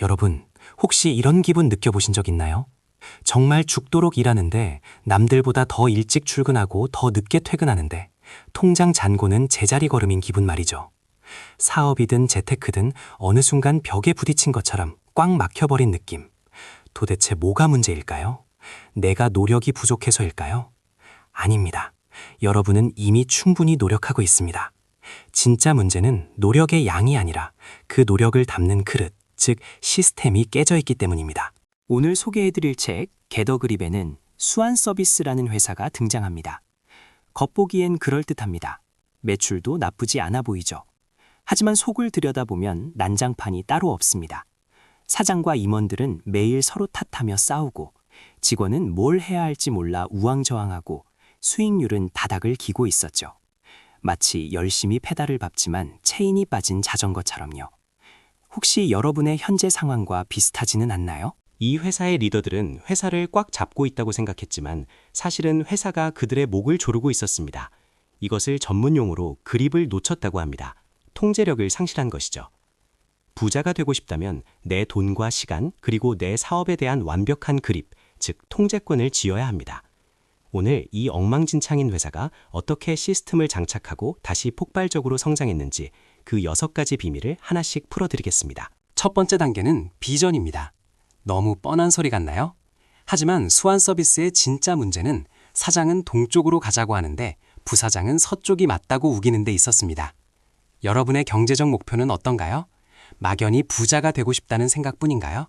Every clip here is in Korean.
여러분, 혹시 이런 기분 느껴보신 적 있나요? 정말 죽도록 일하는데 남들보다 더 일찍 출근하고 더 늦게 퇴근하는데 통장 잔고는 제자리 걸음인 기분 말이죠. 사업이든 재테크든 어느 순간 벽에 부딪힌 것처럼 꽉 막혀버린 느낌. 도대체 뭐가 문제일까요? 내가 노력이 부족해서일까요? 아닙니다. 여러분은 이미 충분히 노력하고 있습니다. 진짜 문제는 노력의 양이 아니라 그 노력을 담는 그릇, 즉 시스템이 깨져 있기 때문입니다. 오늘 소개해드릴 책 게더그립에는 수완서비스라는 회사가 등장합니다. 겉보기엔 그럴듯합니다. 매출도 나쁘지 않아 보이죠. 하지만 속을 들여다보면 난장판이 따로 없습니다. 사장과 임원들은 매일 서로 탓하며 싸우고 직원은 뭘 해야 할지 몰라 우왕좌왕하고 수익률은 바닥을 기고 있었죠. 마치 열심히 페달을 밟지만 체인이 빠진 자전거처럼요. 혹시 여러분의 현재 상황과 비슷하지는 않나요? 이 회사의 리더들은 회사를 꽉 잡고 있다고 생각했지만 사실은 회사가 그들의 목을 조르고 있었습니다. 이것을 전문 용어로 그립을 놓쳤다고 합니다. 통제력을 상실한 것이죠. 부자가 되고 싶다면 내 돈과 시간 그리고 내 사업에 대한 완벽한 그립, 즉 통제권을 쥐어야 합니다. 오늘 이 엉망진창인 회사가 어떻게 시스템을 장착하고 다시 폭발적으로 성장했는지 그 6가지 비밀을 하나씩 풀어드리겠습니다. 첫 번째 단계는 비전입니다. 너무 뻔한 소리 같나요? 하지만 수완서비스의 진짜 문제는 사장은 동쪽으로 가자고 하는데 부사장은 서쪽이 맞다고 우기는 데 있었습니다. 여러분의 경제적 목표는 어떤가요? 막연히 부자가 되고 싶다는 생각뿐인가요?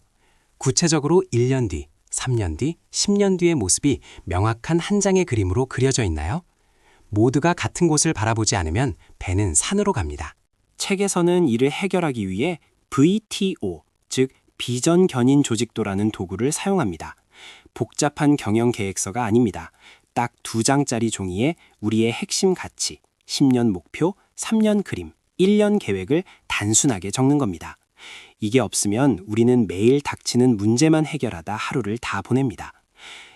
구체적으로 1년 뒤, 3년 뒤, 10년 뒤의 모습이 명확한 한 장의 그림으로 그려져 있나요? 모두가 같은 곳을 바라보지 않으면 배는 산으로 갑니다. 책에서는 이를 해결하기 위해 VTO, 즉 비전 견인 조직도라는 도구를 사용합니다. 복잡한 경영 계획서가 아닙니다. 딱 2장짜리 종이에 우리의 핵심 가치, 10년 목표, 3년 그림, 1년 계획을 단순하게 적는 겁니다. 이게 없으면 우리는 매일 닥치는 문제만 해결하다 하루를 다 보냅니다.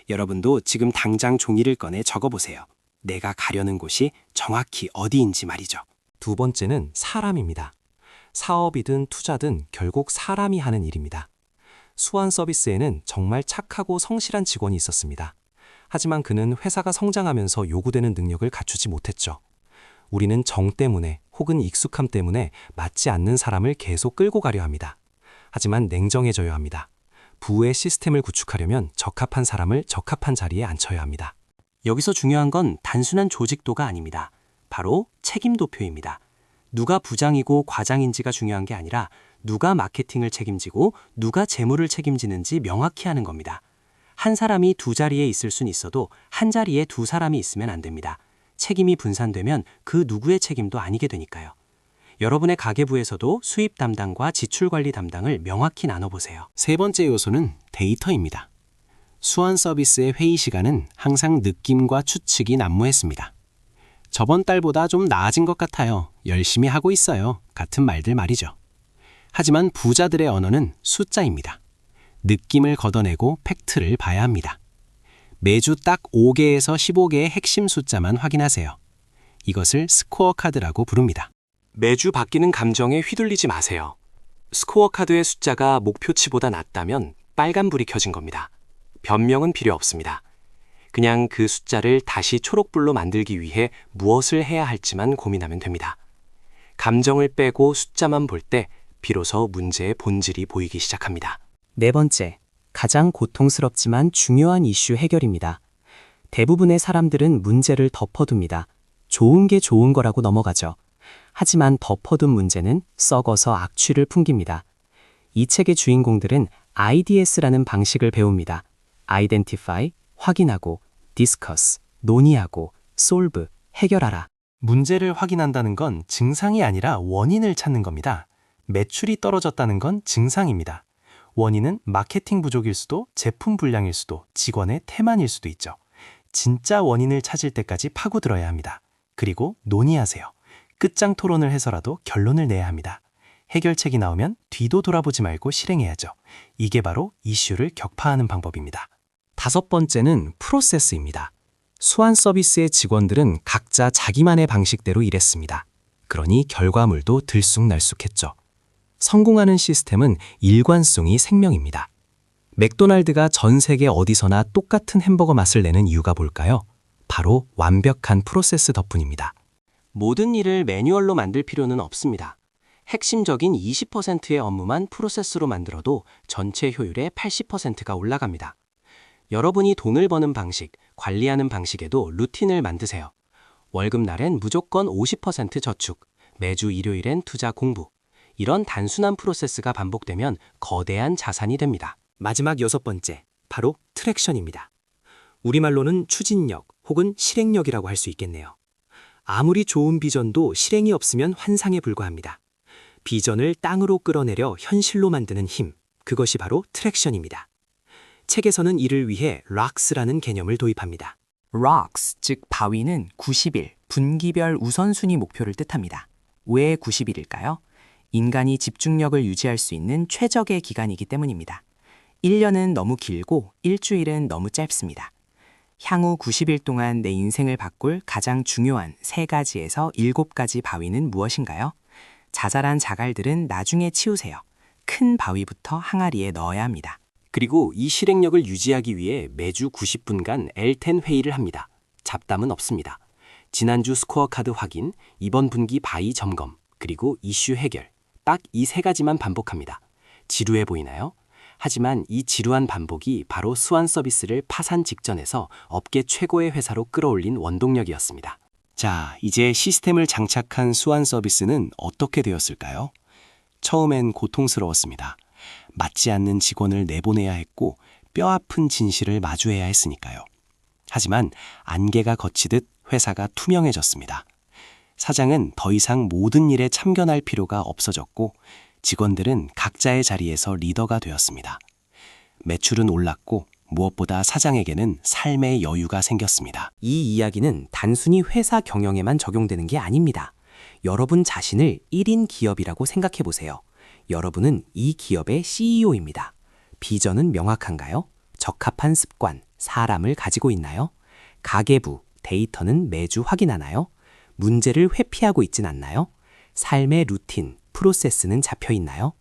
여러분도 지금 당장 종이를 꺼내 적어보세요. 내가 가려는 곳이 정확히 어디인지 말이죠. 두 번째는 사람입니다. 사업이든 투자든 결국 사람이 하는 일입니다. 수완서비스에는 정말 착하고 성실한 직원이 있었습니다. 하지만 그는 회사가 성장하면서 요구되는 능력을 갖추지 못했죠. 우리는 정 때문에 혹은 익숙함 때문에 맞지 않는 사람을 계속 끌고 가려 합니다. 하지만 냉정해져야 합니다. 부의 시스템을 구축하려면 적합한 사람을 적합한 자리에 앉혀야 합니다. 여기서 중요한 건 단순한 조직도가 아닙니다. 바로 책임도표입니다. 누가 부장이고 과장인지가 중요한 게 아니라 누가 마케팅을 책임지고 누가 재무를 책임지는지 명확히 하는 겁니다. 한 사람이 2자리에 있을 순 있어도 한 자리에 2사람이 있으면 안 됩니다. 책임이 분산되면 그 누구의 책임도 아니게 되니까요. 여러분의 가계부에서도 수입 담당과 지출 관리 담당을 명확히 나눠보세요. 세 번째 요소는 데이터입니다. 수완서비스의 회의 시간은 항상 느낌과 추측이 난무했습니다. 저번 달보다 좀 나아진 것 같아요. 열심히 하고 있어요. 같은 말들 말이죠. 하지만 부자들의 언어는 숫자입니다. 느낌을 걷어내고 팩트를 봐야 합니다. 매주 딱 5개에서 15개의 핵심 숫자만 확인하세요. 이것을 스코어 카드라고 부릅니다. 매주 바뀌는 감정에 휘둘리지 마세요. 스코어 카드의 숫자가 목표치보다 낮다면 빨간불이 켜진 겁니다. 변명은 필요 없습니다. 그냥 그 숫자를 다시 초록불로 만들기 위해 무엇을 해야 할지만 고민하면 됩니다. 감정을 빼고 숫자만 볼 때 비로소 문제의 본질이 보이기 시작합니다. 네 번째, 가장 고통스럽지만 중요한 이슈 해결입니다. 대부분의 사람들은 문제를 덮어둡니다. 좋은 게 좋은 거라고 넘어가죠. 하지만 덮어둔 문제는 썩어서 악취를 풍깁니다. 이 책의 주인공들은 IDS라는 방식을 배웁니다. Identify, 확인하고, Discuss, 논의하고, Solve, 해결하라. 문제를 확인한다는 건 증상이 아니라 원인을 찾는 겁니다. 매출이 떨어졌다는 건 증상입니다. 원인은 마케팅 부족일 수도, 제품 불량일 수도, 직원의 태만일 수도 있죠. 진짜 원인을 찾을 때까지 파고들어야 합니다. 그리고 논의하세요. 끝장 토론을 해서라도 결론을 내야 합니다. 해결책이 나오면 뒤도 돌아보지 말고 실행해야죠. 이게 바로 이슈를 격파하는 방법입니다. 다섯 번째는 프로세스입니다. 수완서비스의 직원들은 각자 자기만의 방식대로 일했습니다. 그러니 결과물도 들쑥날쑥했죠. 성공하는 시스템은 일관성이 생명입니다. 맥도날드가 전 세계 어디서나 똑같은 햄버거 맛을 내는 이유가 뭘까요? 바로 완벽한 프로세스 덕분입니다. 모든 일을 매뉴얼로 만들 필요는 없습니다. 핵심적인 20%의 업무만 프로세스로 만들어도 전체 효율의 80%가 올라갑니다. 여러분이 돈을 버는 방식, 관리하는 방식에도 루틴을 만드세요. 월급날엔 무조건 50% 저축, 매주 일요일엔 투자 공부. 이런 단순한 프로세스가 반복되면 거대한 자산이 됩니다. 마지막 6번째, 바로 트랙션입니다. 우리말로는 추진력 혹은 실행력이라고 할 수 있겠네요. 아무리 좋은 비전도 실행이 없으면 환상에 불과합니다. 비전을 땅으로 끌어내려 현실로 만드는 힘, 그것이 바로 트랙션입니다. 책에서는 이를 위해 락스라는 개념을 도입합니다. Rocks, 즉 바위는 90일, 분기별 우선순위 목표를 뜻합니다. 왜 90일일까요? 인간이 집중력을 유지할 수 있는 최적의 기간이기 때문입니다. 1년은 너무 길고 일주일은 너무 짧습니다. 향후 90일 동안 내 인생을 바꿀 가장 중요한 3가지에서 7가지 바위는 무엇인가요? 자잘한 자갈들은 나중에 치우세요. 큰 바위부터 항아리에 넣어야 합니다. 그리고 이 실행력을 유지하기 위해 매주 90분간 L10 회의를 합니다. 잡담은 없습니다. 지난주 스코어 카드 확인, 이번 분기 바이 점검, 그리고 이슈 해결. 딱 이 3가지만 반복합니다. 지루해 보이나요? 하지만 이 지루한 반복이 바로 수완 서비스를 파산 직전에서 업계 최고의 회사로 끌어올린 원동력이었습니다. 자, 이제 시스템을 장착한 수완 서비스는 어떻게 되었을까요? 처음엔 고통스러웠습니다. 맞지 않는 직원을 내보내야 했고 뼈아픈 진실을 마주해야 했으니까요. 하지만 안개가 걷히듯 회사가 투명해졌습니다. 사장은 더 이상 모든 일에 참견할 필요가 없어졌고 직원들은 각자의 자리에서 리더가 되었습니다. 매출은 올랐고 무엇보다 사장에게는 삶의 여유가 생겼습니다. 이 이야기는 단순히 회사 경영에만 적용되는 게 아닙니다. 여러분 자신을 1인 기업이라고 생각해 보세요. 여러분은 이 기업의 CEO입니다. 비전은 명확한가요? 적합한 습관, 사람을 가지고 있나요? 가계부, 데이터는 매주 확인하나요? 문제를 회피하고 있진 않나요? 삶의 루틴, 프로세스는 잡혀 있나요?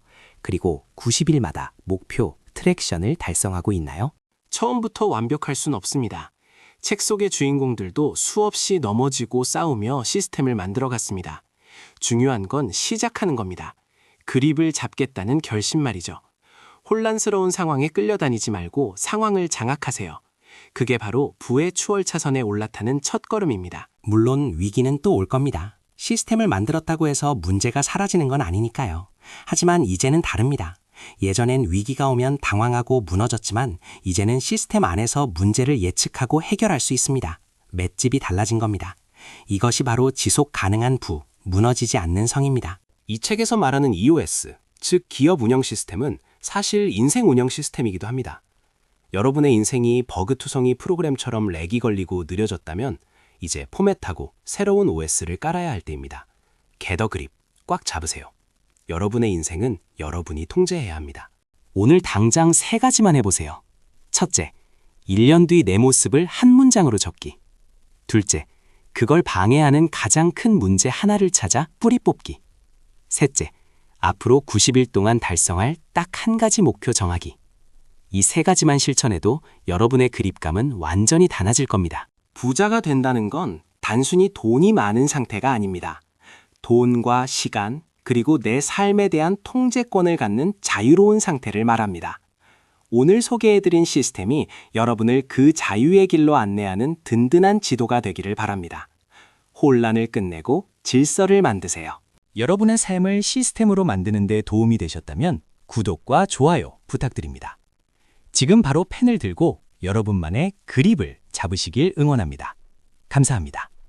그리고 90일마다 목표, 트랙션을 달성하고 있나요? 처음부터 완벽할 순 없습니다. 책 속의 주인공들도 수없이 넘어지고 싸우며 시스템을 만들어갔습니다. 중요한 건 시작하는 겁니다. 그립을 잡겠다는 결심 말이죠. 혼란스러운 상황에 끌려다니지 말고 상황을 장악하세요. 그게 바로 부의 추월차선에 올라타는 첫걸음입니다. 물론 위기는 또 올 겁니다. 시스템을 만들었다고 해서 문제가 사라지는 건 아니니까요. 하지만 이제는 다릅니다. 예전엔 위기가 오면 당황하고 무너졌지만 이제는 시스템 안에서 문제를 예측하고 해결할 수 있습니다. 맷집이 달라진 겁니다. 이것이 바로 지속 가능한 부, 무너지지 않는 성입니다. 이 책에서 말하는 EOS, 즉 기업 운영 시스템은 사실 인생 운영 시스템이기도 합니다. 여러분의 인생이 버그투성이 프로그램처럼 렉이 걸리고 느려졌다면 이제 포맷하고 새로운 OS를 깔아야 할 때입니다. 게더 그립, 꽉 잡으세요. 여러분의 인생은 여러분이 통제해야 합니다. 오늘 당장 3가지만 해보세요. 첫째, 1년 뒤 내 모습을 한 문장으로 적기. 둘째, 그걸 방해하는 가장 큰 문제 하나를 찾아 뿌리 뽑기. 셋째, 앞으로 90일 동안 달성할 딱 한 가지 목표 정하기. 이 3가지만 실천해도 여러분의 그립감은 완전히 달라질 겁니다. 부자가 된다는 건 단순히 돈이 많은 상태가 아닙니다. 돈과 시간, 그리고 내 삶에 대한 통제권을 갖는 자유로운 상태를 말합니다. 오늘 소개해드린 시스템이 여러분을 그 자유의 길로 안내하는 든든한 지도가 되기를 바랍니다. 혼란을 끝내고 질서를 만드세요. 여러분의 삶을 시스템으로 만드는 데 도움이 되셨다면 구독과 좋아요 부탁드립니다. 지금 바로 펜을 들고 여러분만의 그립을 잡으시길 응원합니다. 감사합니다.